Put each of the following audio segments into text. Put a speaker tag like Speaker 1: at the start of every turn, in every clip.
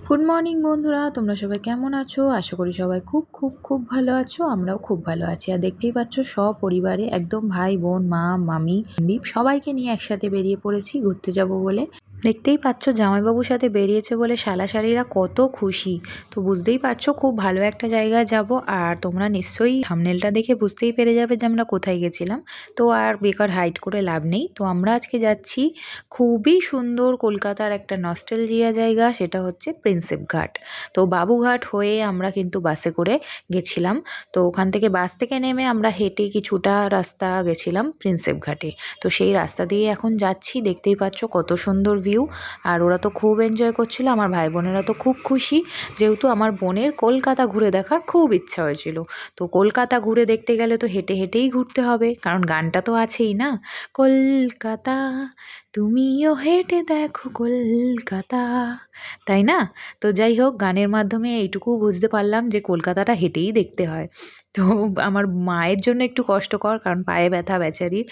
Speaker 1: Good morning বন্ধুরা, তোমরা সবাই কেমন আছো? আশা করি সবাই খুব খুব খুব ভালো আছো। আমরাও খুব ভালো আছি। আর দেখতেই পাচ্ছ সপরিবারে একদম ভাই বোন মা মামি দীপ সবাইকে নিয়ে একসাথে বেরিয়ে পড়েছি ঘুরতে যাব বলে। দেখতেই পাচ্ছ জামাইবাবুর সাথে বেরিয়েছে বলে শালাশাড়িরা কত খুশি। তো বুঝতেই পারছো খুব ভালো একটা জায়গায় যাব। আর তোমরা নিশ্চয়ই থাম্বনেলটা দেখে বুঝতেই পেরে যাবে যে আমরা কোথায় গেছিলাম। তো আর বেকার হাইড করে লাভ নেই। তো আমরা আজকে যাচ্ছি খুবই সুন্দর কলকাতার একটা নস্টালজিয়া জায়গা, সেটা হচ্ছে প্রিন্সেপ ঘাট। তো বাবুঘাট হয়ে আমরা কিন্তু বাসে করে গেছিলাম। তো ওখান থেকে বাস থেকে নেমে আমরা হেঁটে কিছুটা রাস্তা গেছিলাম প্রিন্সেপ ঘাটে। তো সেই রাস্তা দিয়ে এখন যাচ্ছি। দেখতেই পাচ্ছ কত সুন্দর ভিউ। আর ওরা তো খুব এনজয় করছিল, আমার ভাই বোনেরা তো খুব খুশি, যেহেতু আমার বোনের কলকাতা ঘুরে দেখার খুব ইচ্ছা হয়েছিল। তো কলকাতা ঘুরে দেখতে গেলে তো হেঁটে হেঁটেই ঘুরতে হবে, কারণ গানটা তো আছেই না, কলকাতা তুমিও হেঁটে দেখো কলকাতা, তাই না? তো যাই হোক, গানের মাধ্যমে এইটুকু বুঝতে পারলাম যে কলকাতাটা হেঁটেই দেখতে হয়। তো আমার মায়ের জন্য একটু কষ্টকর, কারণ পায়ে ব্যথা বেচারির,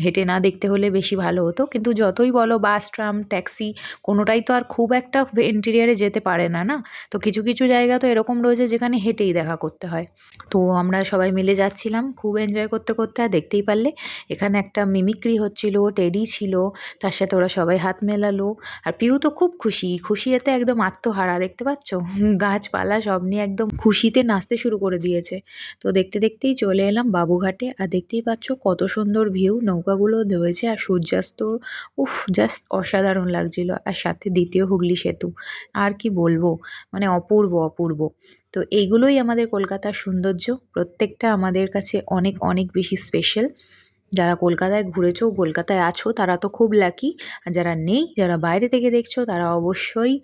Speaker 1: হেঁটে না দেখতে হলে বেশি ভালো হতো। কিন্তু যতই বলো বাস ট্রাম ট্যাক্সি কোনোটাই তো আর খুব একটা ইন্টেরিয়ারে যেতে পারে না, না? তো কিছু কিছু জায়গা তো এরকম রয়েছে যেখানে হেঁটেই দেখা করতে হয়। তো আমরা সবাই মিলে যাচ্ছিলাম খুব এনজয় করতে করতে। আর দেখতেই পারলে এখানে একটা মিমিক্রি হচ্ছিল, টেডি ছিল, তার সাথে ওরা সবাই হাত মেলালো। আর পিউ তো খুব খুশি, খুশিতে একদম আত্মহারা, দেখতে পাচ্ছ গাছপালা সব নিয়ে একদম খুশিতে নাচতে শুরু করে দিয়েছে। তো দেখতে দেখতেই চলে এলাম বাবুঘাটে। আর দেখতেই পাচ্ছ কত সুন্দর ভিউ, নৌকাগুলো রয়েছে আর সূর্যাস্ত, উফ জাস্ট অসাধারণ লাগছিল। আর সাথে দ্বিতীয় হুগলি সেতু, আর কি বলবো, মানে অপূর্ব অপূর্ব। তো এইগুলোই আমাদের কলকাতার সৌন্দর্য, প্রত্যেকটা আমাদের কাছে অনেক অনেক বেশি স্পেশাল। যারা কলকাতায় ঘুরেছো, কলকাতায় আছো, তারা তো খুব লাকি। আর যারা নেই, যারা বাইরে থেকে দেখছো, তারা অবশ্যই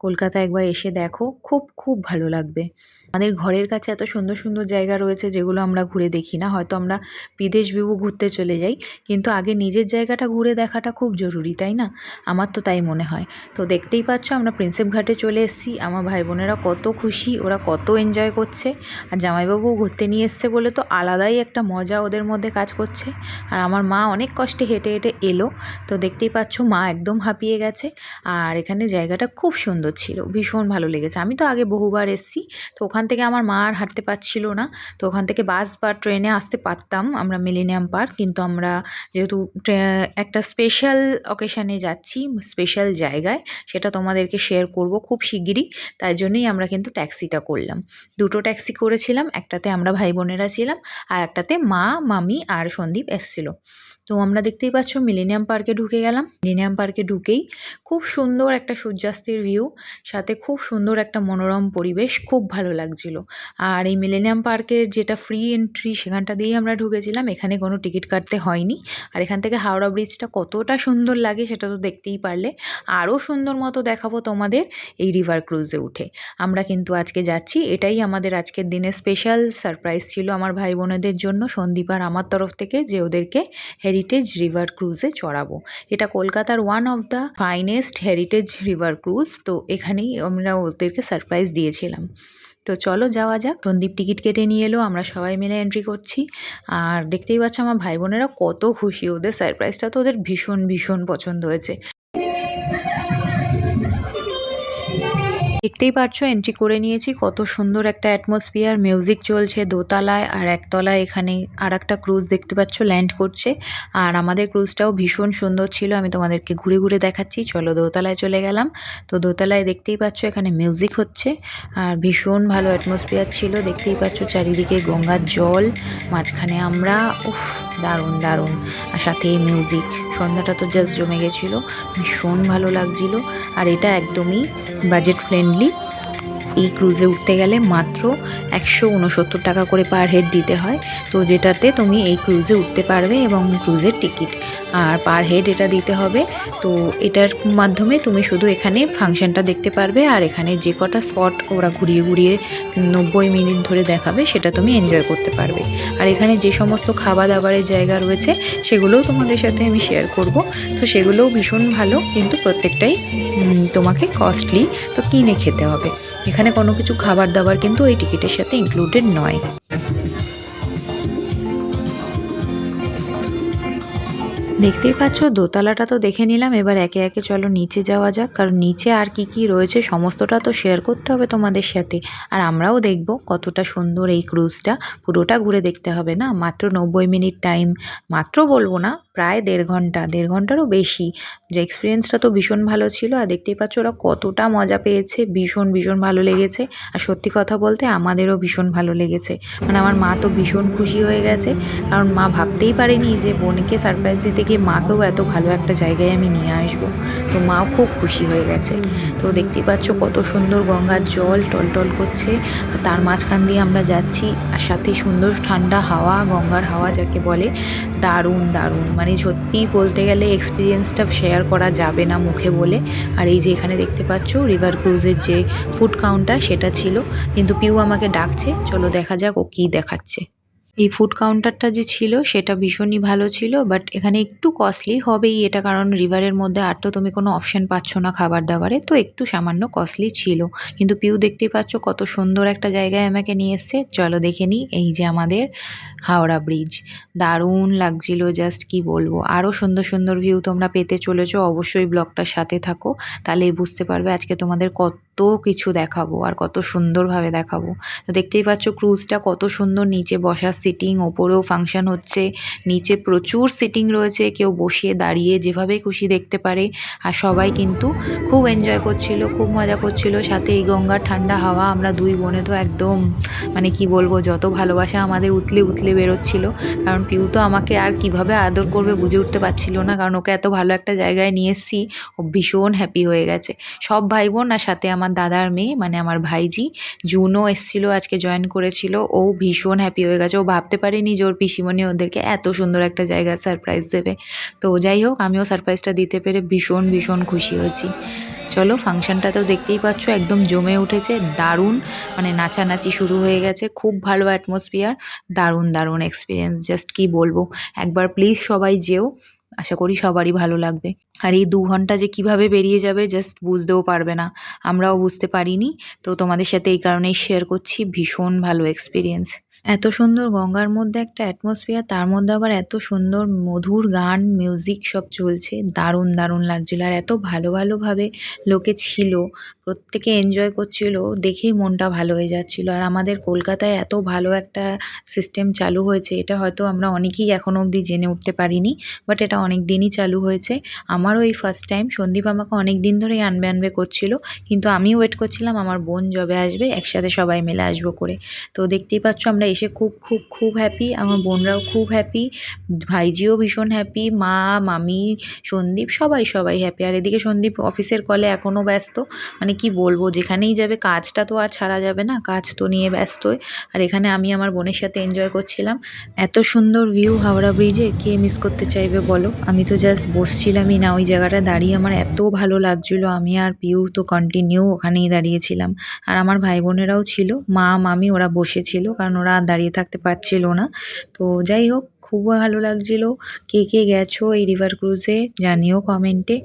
Speaker 1: কলকাতায় একবার এসে দেখো, খুব খুব ভালো লাগবে। আমাদের ঘরের কাছে এত সুন্দর সুন্দর জায়গা রয়েছে যেগুলো আমরা ঘুরে দেখি না, হয়তো আমরা বিদেশ বিভু ঘুরতে চলে যাই, কিন্তু আগে নিজের জায়গাটা ঘুরে দেখাটা খুব জরুরি, তাই না? আমার তো তাই মনে হয়। তো দেখতেই পাচ্ছ আমরা প্রিন্সেপ ঘাটে চলে এসেছি। আমার ভাই বোনেরা কত খুশি, ওরা কত এনজয় করছে। আর জামাইবাবু ঘুরতে নিয়ে এসছে বলে তো আলাদাই একটা মজা ওদের মধ্যে কাজ করছে। আর আমার মা অনেক কষ্টে হেঁটে হেঁটে এলো। তো দেখতেই পাচ্ছ মা একদম হাঁপিয়ে গেছে। আর এখানে জায়গাটা খুব সুন্দর ছিল, ভীষণ ভালো লেগেছে। আমি তো আগে বহুবার এসেছি। তো ওখান থেকে আমার মা আর হাঁটতে পারছিল না। তো ওখান থেকে বাস বা ট্রেনে আসতে পারতাম আমরা মিলেনিয়াম পার্ক, কিন্তু আমরা যেহেতু একটা স্পেশাল অকেশানে যাচ্ছি, স্পেশাল জায়গায়, সেটা তোমাদেরকে শেয়ার করব খুব শিগগিরই। তাই জন্যই আমরা কিন্তু ট্যাক্সিটা করলাম। দুটো ট্যাক্সি করেছিলাম, একটাতে আমরা ভাই বোনেরা ছিলাম আর একটাতে মা মামি আর সন্দীপ এসছিল। তো আমরা দেখতেই পাচ্ছ মিলেনিয়াম পার্কে ঢুকে গেলাম। মিলেনিয়াম পার্কে ঢুকেই খুব সুন্দর একটা সূর্যাস্তের ভিউ, সাথে খুব সুন্দর একটা মনোরম পরিবেশ, খুব ভালো লাগছিল। আর এই মিলেনিয়াম পার্কের যেটা ফ্রি এন্ট্রি, সেখানটা দিয়েই আমরা ঢুকেছিলাম, এখানে কোনো টিকিট কাটতে হয়নি। আর এখান থেকে হাওড়া ব্রিজটা কতটা সুন্দর লাগে সেটা তো দেখতেই পারলে। আরও সুন্দর মতো দেখাবো তোমাদের এই রিভার ক্রুজে উঠে। আমরা কিন্তু আজকে যাচ্ছি, এটাই আমাদের আজকের দিনে স্পেশাল সারপ্রাইজ ছিল আমার ভাই বোনেদের জন্য, সন্দীপ আর আমার তরফ থেকে, যে ওদেরকে হেরিটেজ রিভার ক্রুজে চড়াবো। এটা কলকাতার one of the finest heritage river cruise. তো এখানেই আমরা ওদেরকে সারপ্রাইজ দিয়েছিলাম। তো চলো যাওয়া যাক। সন্দীপ টিকিট কেটে নিয়ে এলো, আমরা সবাই মিলে এন্ট্রি করছি। আর দেখতেই পাচ্ছ আমার ভাই বোনেরা কত খুশি, ওদের সারপ্রাইজটা তো ওদের ভীষণ ভীষণ পছন্দ হয়েছে। দেখতেই পাচ্ছ এন্ট্রি করে নিয়েছি, কত সুন্দর একটা অ্যাটমসফিয়ার, মিউজিক চলছে দোতলায়, আর একতলায় এখানে আর একটা ক্রুজ দেখতে পাচ্ছ ল্যান্ড করছে। আর আমাদের ক্রুজটাও ভীষণ সুন্দর ছিল, আমি তোমাদেরকে ঘুরে ঘুরে দেখাচ্ছি। চলো দোতলায় চলে গেলাম। তো দোতলায় দেখতেই পাচ্ছ এখানে মিউজিক হচ্ছে, আর ভীষণ ভালো অ্যাটমসফিয়ার ছিল। দেখতেই পাচ্ছ চারিদিকে গঙ্গার জল, মাঝখানে আমরা, উফ দারুণ দারুণ। আর সাথে মিউজিক, সন্ধ্যাটা তো জাস্ট জমে গেছিলো, ভীষণ ভালো লাগছিল। আর এটা একদমই বাজেট ফ্রেন্ডলি। এই ক্রুজে উঠতে গেলে মাত্র 169 টাকা করে পার হেড দিতে হয়। তো যেটাতে তুমি এই ক্রুজে উঠতে পারবে, এবং ক্রুজের টিকিট আর পার হেড এটা দিতে হবে। তো এটার মাধ্যমে তুমি শুধু এখানে ফাংশনটা দেখতে পারবে, আর এখানে যে কটা স্পট ওরা ঘুরিয়ে ঘুরিয়ে 90 মিনিট ধরে দেখাবে সেটা তুমি এনজয় করতে পারবে। আর এখানে যে সমস্ত খাবার দাবারের জায়গা রয়েছে সেগুলোও তোমাদের সাথে আমি শেয়ার করব। তো সেগুলোও ভীষণ ভালো, কিন্তু প্রত্যেকটাই তোমাকে কস্টলি, তো কিনে খেতে হবে। এখানে কোনো কিছু খাবার দাবার কিন্তু এই টিকিটের সাথে ইনক্লুডেড নয়। দেখতেই পাচ্ছ দোতলাটা তো দেখে নিলাম, এবার একে একে চলো নিচে যাওয়া যাক, কারণ নিচে আর কি কি রয়েছে সমস্তটা তো শেয়ার করতে হবে তোমাদের সাথে। আর আমরাও দেখব কতটা সুন্দর এই ক্রুজটা, পুরোটা ঘুরে দেখতে হবে না। মাত্র 90 মিনিট টাইম, মাত্র বলবো না, প্রায় 1.5 ঘন্টা, 1.5 ঘন্টারও বেশি। যে এক্সপিরিয়েন্সটা তো ভীষণ ভালো ছিল। আর দেখতেই পাচ্ছ ওরা কতটা মজা পেয়েছে, ভীষণ ভীষণ ভালো লেগেছে। আর সত্যি কথা বলতে আমাদেরও ভীষণ ভালো লেগেছে, মানে আমার মা তো ভীষণ খুশি হয়ে গেছে, কারণ মা ভাবতেই পারেনি যে বোনকে সারপ্রাইজ দিতে গিয়ে মাকেও এত ভালো একটা জায়গায় আমি নিয়ে আসবো। তো মাও খুব খুশি হয়ে গেছে। তো দেখতেই পাচ্ছ কত সুন্দর গঙ্গার জল টলটল করছে, তার মাঝখান দিয়ে আমরা যাচ্ছি, আর সাথে সুন্দর ঠান্ডা হাওয়া, গঙ্গার হাওয়া যাকে বলে, দারুণ দারুণ। মানে সত্যিই বলতে গেলে এক্সপিরিয়েন্সটা শেয়ার করা যাবে না মুখে বলে। আর এই যে এখানে দেখতে পাচ্ছ রিভার ক্রুজের যে ফুড কাউন্টার সেটা ছিল, কিন্তু পিউ আমাকে ডাকছে, চলো দেখা যাক ও কী দেখাচ্ছে। এই ফুড কাউন্টারটা যে ছিল সেটা ভীষণই ভালো ছিল, বাট এখানে একটু কস্টলি হবেই এটা, কারণ রিভারের মধ্যে আর তো তুমি কোনো অপশন পাচ্ছ না খাবার দাবারে, তো একটু সামান্য কস্টলি ছিল। কিন্তু পিউ দেখতেই পাচ্ছ কত সুন্দর একটা জায়গায় আমাকে নিয়ে এসছে, চলো দেখে নিই। এই যে আমাদের হাওড়া ব্রিজ, দারুণ লাগছিল, জাস্ট কি বলবো। আরও সুন্দর সুন্দর ভিউ তোমরা পেতে চলেছো, অবশ্যই ব্লগটার সাথে থাকো, তাহলেই বুঝতে পারবে আজকে তোমাদের কত কিছু দেখাবো আর কত সুন্দরভাবে দেখাবো। তো দেখতেই পাচ্ছ ক্রুজটা কত সুন্দর, নিচে বসার সিটিং, ওপরেও ফাংশন হচ্ছে, নিচে প্রচুর সিটিং রয়েছে, কেউ বসিয়ে দাঁড়িয়ে যেভাবে খুশি দেখতে পারে। আর সবাই কিন্তু খুব এনজয় করছিল, খুব মজা করছিল, সাথে এই গঙ্গার ঠান্ডা হাওয়া। আমরা দুই বোনে তো একদম মানে কি বলবো, যত ভালোবাসা আমাদের উতলে উতলে বেরোচ্ছিল, কারণ পিউ তো আমাকে আর কিভাবে আদর করবে বুঝে উঠতে পারছিল না, কারণ ওকে এত ভালো একটা জায়গায় নিয়ে এসেছি। ও ভীষণ হ্যাপি হয়ে গেছে, সব ভাই বোন আর সাথে আমার দাদার মেয়ে মানে আমার ভাইজি জুনও এসেছিল, আজকে জয়েন করেছিল। ও ভীষণ হ্যাপি হয়ে গেছে, ও ভাবতে পারেনি যে ওর পিসিমণি ওদেরকে এত সুন্দর একটা জায়গায় সারপ্রাইজ দেবে। তো যাই হোক, আমিও সারপ্রাইজটা দিতে পেরে ভীষণ ভীষণ খুশি হয়েছি। চলো ফাংশনটা তো দেখতেই পাচ্ছ একদম জমে উঠেছে, দারুণ, মানে নাচানাচি শুরু হয়ে গেছে, খুব ভালো অ্যাটমসফিয়ার, দারুণ দারুণ এক্সপিরিয়েন্স, জাস্ট কি বলবো। একবার প্লিজ সবাই যেও, আশা করি সবারই ভালো লাগবে। আর এই 2 ঘন্টা যে কিভাবে বেরিয়ে যাবে জাস্ট বুঝতেও পারবে না, আমরাও বুঝতে পারিনি। তো তোমাদের সাথে এই কারণেই শেয়ার করছি, ভীষণ ভালো এক্সপিরিয়েন্স। এত সুন্দর গঙ্গার মধ্যে একটা অ্যাটমসফিয়ার, তার মধ্যে আবার এত সুন্দর মধুর গান মিউজিক সব চলছে, দারুণ দারুণ লাগছিল। আর এত ভালো ভালোভাবে লোকে ছিল, প্রত্যেকে এনজয় করছিল, দেখেই মনটা ভালো হয়ে যাচ্ছিল। আর আমাদের কলকাতায় এত ভালো একটা সিস্টেম চালু হয়েছে, এটা হয়তো আমরা অনেকেই এখনো অবধি জেনে উঠতে পারিনি, বাট এটা অনেক দিনই চালু হয়েছে। আমারও এই ফার্স্ট টাইম, সন্দীপ আমাকে অনেক দিন ধরেই আনবে আনবে করছিল, কিন্তু আমি ওয়েট করছিলাম আমার বোন যবে আসবে একসাথে সবাই মিলে আসবো করে। তো দেখতেই পাচ্ছ আমরা এসে খুব খুব খুব হ্যাপি, আমার বোনরাও খুব হ্যাপি, ভাইজিও ভীষণ হ্যাপি, মা মামি সন্দীপ সবাই সবাই হ্যাপি। আর এদিকে সন্দীপ অফিসের কলে এখনও ব্যস্ত, মানে কি বলবো, যেখানেই যাবে কাজটা তো আর ছাড়া যাবে না, কাজ তো নিয়ে ব্যস্তই। আর এখানে আমি আমার বোনের সাথে এনজয় করছিলাম। এত সুন্দর ভিউ হাওড়া ব্রিজে, কে মিস করতে চাইবে বলো। আমি তো জাস্ট বসছিলামই না ওই জায়গাটা দাঁড়িয়ে, আমার এত ভালো লাগছিল। আমি আর পিউ তো কন্টিনিউ ওখানেই দাঁড়িয়েছিলাম, আর আমার ভাই বোনেরাও ছিল, মা মামি ওরা বসেছিল, কারণ ওরা আর দাঁড়িয়ে থাকতে পারছিল না। তো যাই হোক, খুব ভালো লাগছিল। কে কে গেছো এই রিভার ক্রুজে জানিও কমেন্টে,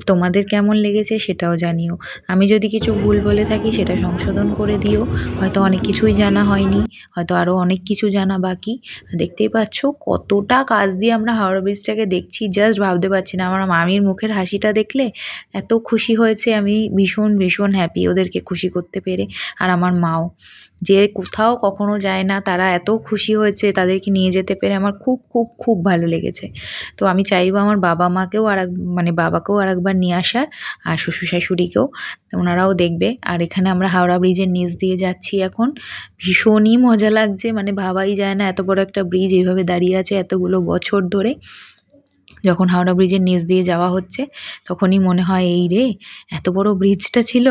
Speaker 1: তোমাদের কেমন লেগেছে সেটাও জানিও। আমি যদি কিছু ভুল বলে থাকি সেটা সংশোধন করে দিও, হয়তো অনেক কিছুই জানা হয়নি, হয়তো আরও অনেক কিছু জানা বাকি। দেখতেই পাচ্ছ কতটা কাছ দিয়ে আমরা হাওড়া ব্রিজটাকে দেখছি, জাস্ট ভাবতে পারছি না। আমার মামির মুখের হাসিটা দেখলে এত খুশি হয়েছে, আমি ভীষণ ভীষণ হ্যাপি ওদেরকে খুশি করতে পেরে। আর আমার মাও, যে কোথাও কখনো যায় না, তারা এত খুশি হয়েছে তাদেরকে নিয়ে যেতে পেরে, আমার খুব খুব খুব ভালো লেগেছে। তো আমি চাইবো আমার বাবা মাকেও মানে বাবাকেও আরেকবার নিয়ে আসার, আর শ্বশুর শাশুড়িকেও, ওনারাও দেখবে। আর এখানে আমরা হাওড়া ব্রিজের নিচ দিয়ে যাচ্ছি এখন, ভীষণই মজা লাগছে, মানে ভাবাই যায় না এত বড় একটা ব্রিজ এইভাবে দাঁড়িয়ে আছে এতগুলো বছর ধরে। যখন হাওড়া ব্রিজের নিচ দিয়ে যাওয়া হচ্ছে তখনই মনে হয় এই রে, এত বড় ব্রিজটা ছিল।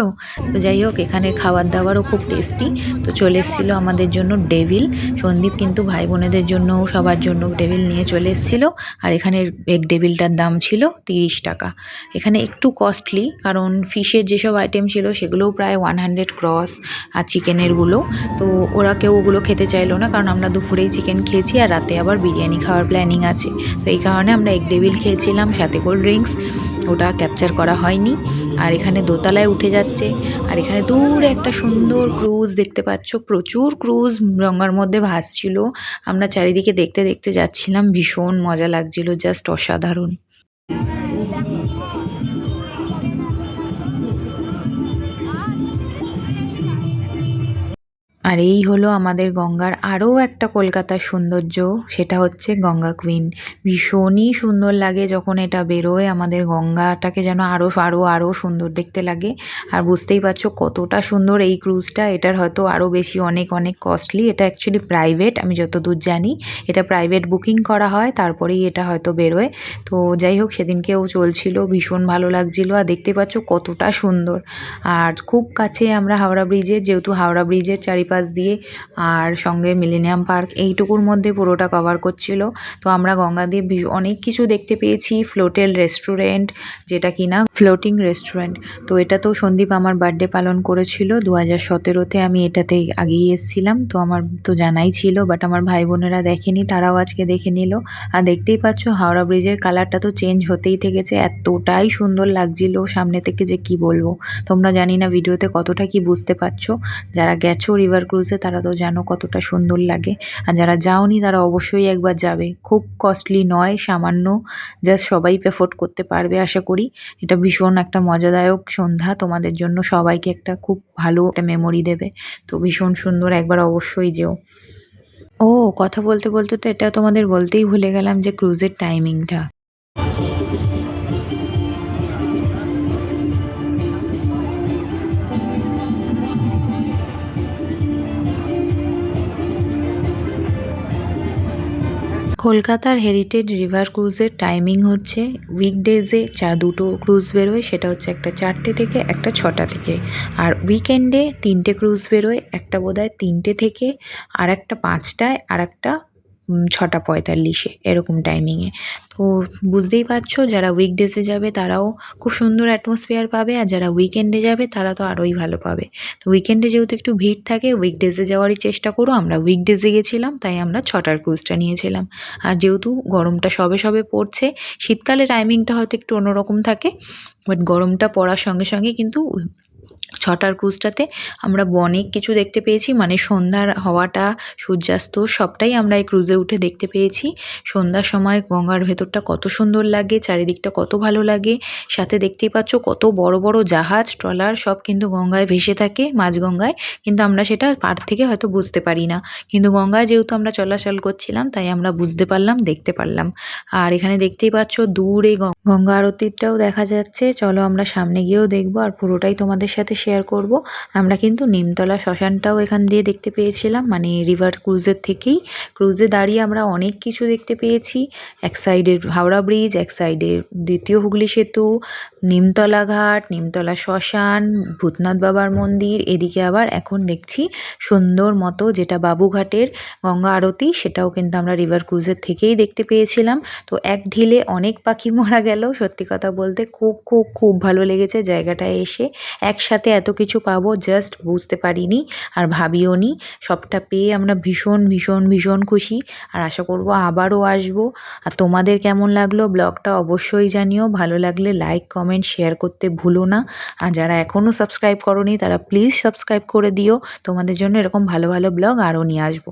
Speaker 1: তো যাই হোক, এখানে খাবার দাবারও খুব টেস্টি। তো চলে এসেছিলো আমাদের জন্য ডেভিল, সন্দীপ কিন্তু ভাই বোনেদের জন্য সবার জন্য ডেভিল নিয়ে চলে এসেছিলো। আর এখানে এগ ডেভিলটার দাম ছিল 30 টাকা। এখানে একটু কস্টলি, কারণ ফিশের যেসব আইটেম ছিল সেগুলোও প্রায় 100 ক্রস, আর চিকেনেরগুলো তো ওরা কেউ ওগুলো খেতে চাইলো না, কারণ আমরা দুপুরেই চিকেন খেয়েছি আর রাতে আবার বিরিয়ানি খাওয়ার প্ল্যানিং আছে। তো এই কারণে আমরা এগ ডেভিল লেবিল খেয়েছিলাম, সাথে কোল্ড ড্রিঙ্কস, ওটা ক্যাপচার করা হয়নি। আর এখানে দোতলায় উঠে যাচ্ছে, আর এখানে দূরে একটা সুন্দর ক্রুজ দেখতে পাচ্ছ, প্রচুর ক্রুজ গঙ্গার মধ্যে ভাসছিল। আমরা চারিদিকে দেখতে দেখতে যাচ্ছিলাম, ভীষণ মজা লাগছিল, জাস্ট অসাধারণ। আর এই হলো আমাদের গঙ্গার আরও একটা কলকাতার সৌন্দর্য, সেটা হচ্ছে গঙ্গা কুইন। ভীষণই সুন্দর লাগে যখন এটা বেরোয়, আমাদের গঙ্গাটাকে যেন আরও আরও আরও সুন্দর দেখতে লাগে। আর বুঝতেই পারছো কতটা সুন্দর এই ক্রুজটা। এটার হয়তো আরও বেশি অনেক অনেক কস্টলি। এটা অ্যাকচুয়ালি প্রাইভেট, আমি যতদূর জানি এটা প্রাইভেট বুকিং করা হয়, তারপরেই এটা হয়তো বেরোয়। তো যাই হোক, সেদিনকেও চলছিল, ভীষণ ভালো লাগছিল। আর দেখতে পাচ্ছ কতটা সুন্দর। আর খুব কাছে আমরা হাওড়া ব্রিজের, যেহেতু হাওড়া ব্রিজের চারিপাশ দিয়ে আর সঙ্গে মিলেনিয়াম পার্ক এইটুকুর মধ্যে পুরোটা কভার করছিল। তো আমরা গঙ্গা দিয়ে অনেক কিছু দেখতে পেয়েছি। ফ্লোটেল রেস্টুরেন্ট, যেটা কিনা ফ্লোটিং রেস্টুরেন্ট। তো এটা তো সন্দীপ আমার বার্থডে পালন করেছিল 2017-তে, আমি এটাতে আগেই এসেছিলাম, তো আমার তো জানাই ছিল, বাট আমার ভাই বোনেরা দেখেনি, তারাও আজকে দেখে নিল। আর দেখতেই পাচ্ছ হাওড়া ব্রিজের কালারটা তো চেঞ্জ হতেই থেকেছে, এতটাই সুন্দর লাগছিল সামনে থেকে যে কি বলবো। তোমরা জানি না ভিডিওতে কতটা কি বুঝতে পারছো, যারা গেছো রিভার ক্রুজে তারা তো জানো কতটা সুন্দর লাগে। আর যারা যাওনি তারা অবশ্যই একবার যাবে, খুব কস্টলি নয়, সামান্য, জাস্ট সবাই এফোর্ড করতে পারবে আশা করি। এটা ভীষণ একটা মজাদায়ক সন্ধ্যা তোমাদের জন্য, সবাইকে একটা খুব ভালো একটা মেমোরি দেবে। তো ভীষণ সুন্দর, একবার অবশ্যই যেও। ও, কথা বলতে বলতে তো এটা তোমাদের বলতেই ভুলে গেলাম যে ক্রুজের টাইমিংটা। কলকাতার হেরিটেজ রিভার ক্রুজের টাইমিং হচ্ছে উইকডেজে দুটো ক্রুজ বেরোয়, সেটা হচ্ছে একটা 4টে থেকে, একটা 6টা থেকে। আর উইকেন্ডে 3টে ক্রুজ বেরোয়, একটা বোধহয় 3টে থেকে, আর একটা 5টায়, আর একটা 6টা 45-এ, এরকম টাইমিংয়ে। তো বুঝতেই পারছো যারা উইকডেজে যাবে তারাও খুব সুন্দর অ্যাটমসফিয়ার পাবে, আর যারা উইকেন্ডে যাবে তারা তো আরোই ভালো পাবে। তো উইকেন্ডে যেহেতু একটু ভিড় থাকে, উইকডেজে যাওয়ারই চেষ্টা করো। আমরা উইকডেজে গেছিলাম, তাই আমরা 6টার ক্রুজটা নিয়েছিলাম। আর যেহেতু গরমটা সবে সবে পড়ছে, শীতকালে টাইমিংটা হয়তো একটু অন্যরকম থাকে, বাট গরমটা পড়ার সঙ্গে সঙ্গে কিন্তু 6টার ক্রুজটাতে আমরা অনেক কিছু দেখতে পেয়েছি, মানে সন্ধ্যার হওয়াটা, সূর্যাস্ত সবটাই আমরা এই ক্রুজে উঠে দেখতে পেয়েছি। সন্ধ্যার সময় গঙ্গার ভেতরটা কত সুন্দর লাগে, চারিদিকটা কত ভালো লাগে। সাথে দেখতেই পাচ্ছ কত বড় বড় জাহাজ, ট্রলার সব কিন্তু গঙ্গায় ভেসে থাকে, মাঝ গঙ্গায়, কিন্তু আমরা সেটা পার থেকে হয়তো বুঝতে পারি না। কিন্তু গঙ্গায় যেহেতু আমরা চলাচল করছিলাম, তাই আমরা বুঝতে পারলাম, দেখতে পারলাম। আর এখানে দেখতেই পাচ্ছ দূরে গঙ্গা আরতিটাও দেখা যাচ্ছে। চলো আমরা সামনে গিয়েও দেখবো, আর পুরোটাই তোমাদের সাথে শেয়ার করব। আমরা কিন্তু নিমতলা শ্মশানটাও এখান দিয়ে দেখতে পেয়েছিলাম, মানে রিভার ক্রুজের থেকেই। ক্রুজে দাঁড়িয়ে আমরা অনেক কিছু দেখতে পেয়েছি। এক সাইডে হাওড়া ব্রিজ, এক সাইডে দ্বিতীয় হুগলি সেতু, নিমতলা ঘাট, নিমতলা শ্মশান, ভূতনাথ বাবার মন্দির, এদিকে আবার এখন দেখছি সুন্দর মতো যেটা বাবুঘাটের গঙ্গা আরতি, সেটাও কিন্তু আমরা রিভার ক্রুজের থেকেই দেখতে পেয়েছিলাম। তো এক ঢিলে অনেক পাখি মারা গেল, সত্যি কথা বলতে খুব খুব খুব ভালো লেগেছে জায়গাটায় এসে। একসাথে এত কিছু পাবো জাস্ট বুঝতে পারিনি, আর ভাবিও নি। সবটা পেয়ে আমরা ভীষণ ভীষণ ভীষণ খুশি, আর আশা করব আবারও আসবো। আর তোমাদের কেমন লাগলো ব্লগটা অবশ্যই জানিও, ভালো লাগলে লাইক কমেন্ট শেয়ার করতে ভুলো না। আর যারা এখনও সাবস্ক্রাইব করোনি তারা প্লিজ সাবস্ক্রাইব করে দিও, তোমাদের জন্য এরকম ভালো ভালো ব্লগ আরও নিয়ে আসবো।